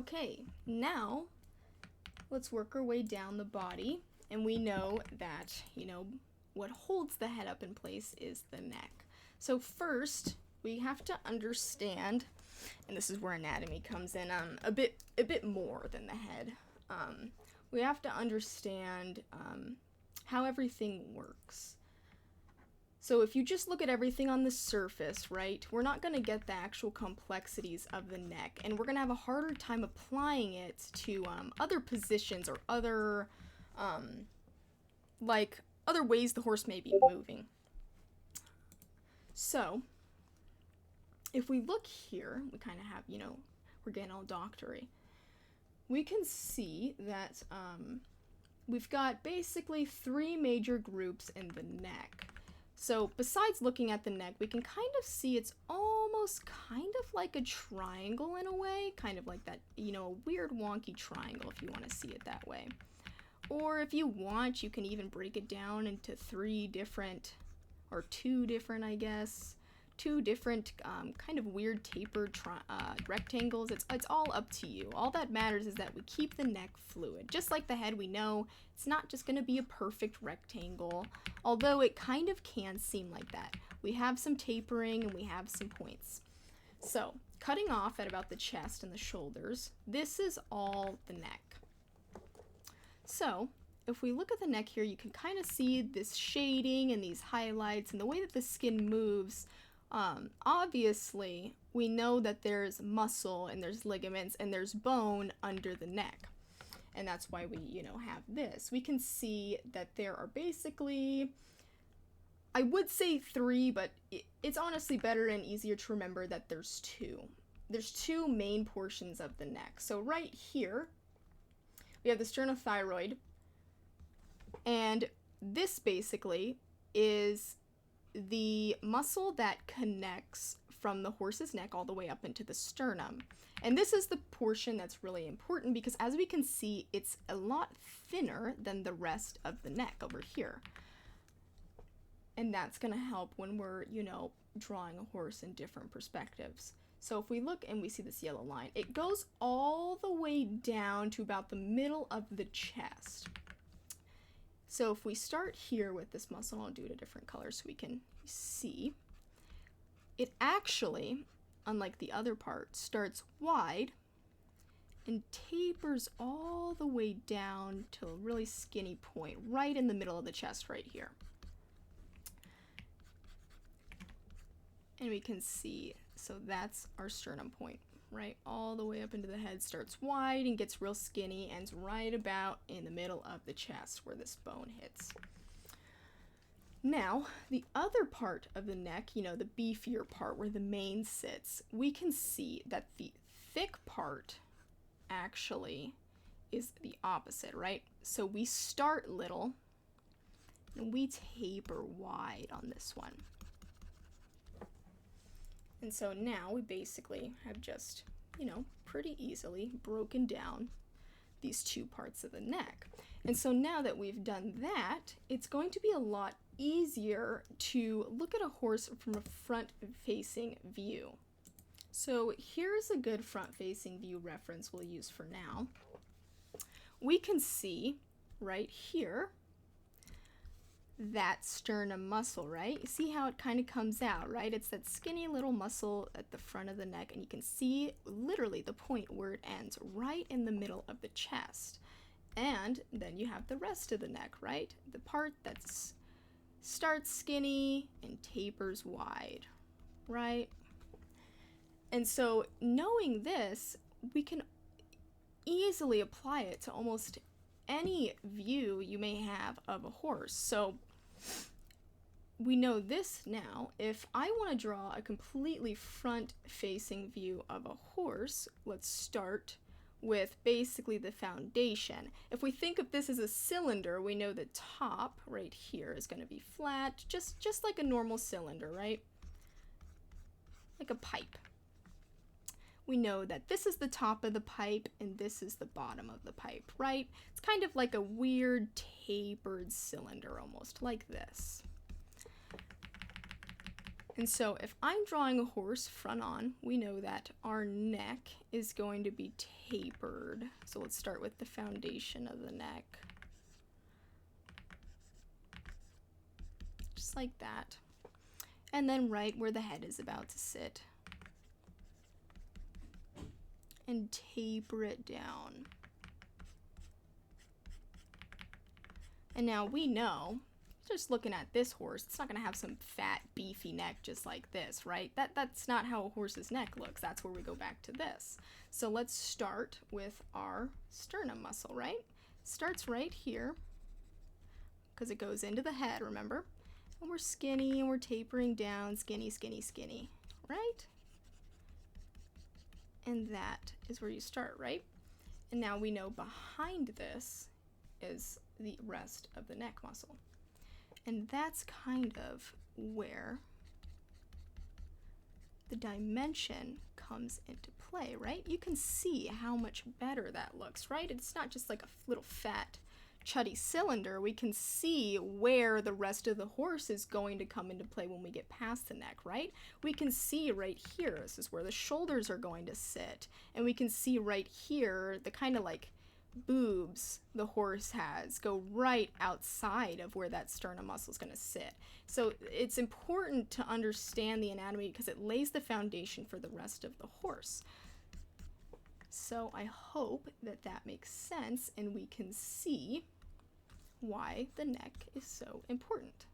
Okay, now let's work our way down the body, and we know that, what holds the head up in place is the neck. So first, we have to understand, and this is where anatomy comes in a bit more than the head. We have to understand how everything works. So if you just look at everything on the surface, right, we're not going to get the actual complexities of the neck, and we're going to have a harder time applying it to other positions or other ways the horse may be moving. So if we look here, we kind of have, we're getting all doctory. We can see that we've got basically three major groups in the neck. So besides looking at the neck, we can kind of see it's almost kind of like a triangle in a way, kind of like that, a weird wonky triangle if you want to see it that way. Or if you want, you can even break it down into two different, kind of weird tapered rectangles. It's all up to you. All that matters is that we keep the neck fluid. Just like the head, we know it's not just going to be a perfect rectangle, although it kind of can seem like that. We have some tapering and we have some points. So, cutting off at about the chest and the shoulders, this is all the neck. So, if we look at the neck here, you can kind of see this shading and these highlights and the way that the skin moves. Obviously, we know that there's muscle and there's ligaments and there's bone under the neck. And that's why we, have this. We can see that there are basically, I would say three, but it's honestly better and easier to remember that there's two. There's two main portions of the neck. So right here, we have the sternothyroid, and this basically is the muscle that connects from the horse's neck all the way up into the sternum. And this is the portion that's really important because, as we can see, it's a lot thinner than the rest of the neck over here. And that's going to help when we're, drawing a horse in different perspectives. So if we look and we see this yellow line, it goes all the way down to about the middle of the chest. So if we start here with this muscle, I'll do it a different color so we can see. It actually, unlike the other part, starts wide and tapers all the way down to a really skinny point right in the middle of the chest right here. And we can see, so that's our sternum point, right? All the way up into the head, starts wide and gets real skinny, ends right about in the middle of the chest where this bone hits. Now, the other part of the neck, the beefier part where the mane sits, we can see that the thick part actually is the opposite, right? So we start little and we taper wide on this one. And so now we basically have just, pretty easily broken down these two parts of the neck. And so now that we've done that, it's going to be a lot easier to look at a horse from a front-facing view. So here's a good front-facing view reference we'll use for now. We can see right here that sternum muscle, right? You see how it kind of comes out, right? It's that skinny little muscle at the front of the neck, and you can see literally the point where it ends right in the middle of the chest. And then you have the rest of the neck, right? The part that starts skinny and tapers wide, right? And so knowing this, we can easily apply it to almost any view you may have of a horse. So we know this now. If I want to draw a completely front-facing view of a horse, let's start with basically the foundation. If we think of this as a cylinder, we know the top right here is going to be flat, just like a normal cylinder, right? Like a pipe. We know that this is the top of the pipe and this is the bottom of the pipe, right? It's kind of like a weird tapered cylinder, almost like this. And so if I'm drawing a horse front on, we know that our neck is going to be tapered. So let's start with the foundation of the neck. Just like that. And then right where the head is about to sit. And taper it down. And now we know, just looking at this horse, it's not going to have some fat, beefy neck just like this, right? That's not how a horse's neck looks. That's where we go back to this. So let's start with our sternum muscle, right? Starts right here because it goes into the head, remember? And we're skinny and we're tapering down, skinny, skinny, skinny, right? And that is where you start, right? And now we know behind this is the rest of the neck muscle. And that's kind of where the dimension comes into play, right? You can see how much better that looks, right? It's not just like a little fat, chuddy cylinder. We can see where the rest of the horse is going to come into play when we get past the neck, right? We can see right here, this is where the shoulders are going to sit. And we can see right here the kind of like boobs the horse has go right outside of where that sternum muscle is going to sit. So it's important to understand the anatomy because it lays the foundation for the rest of the horse. So I hope that that makes sense and we can see why the neck is so important.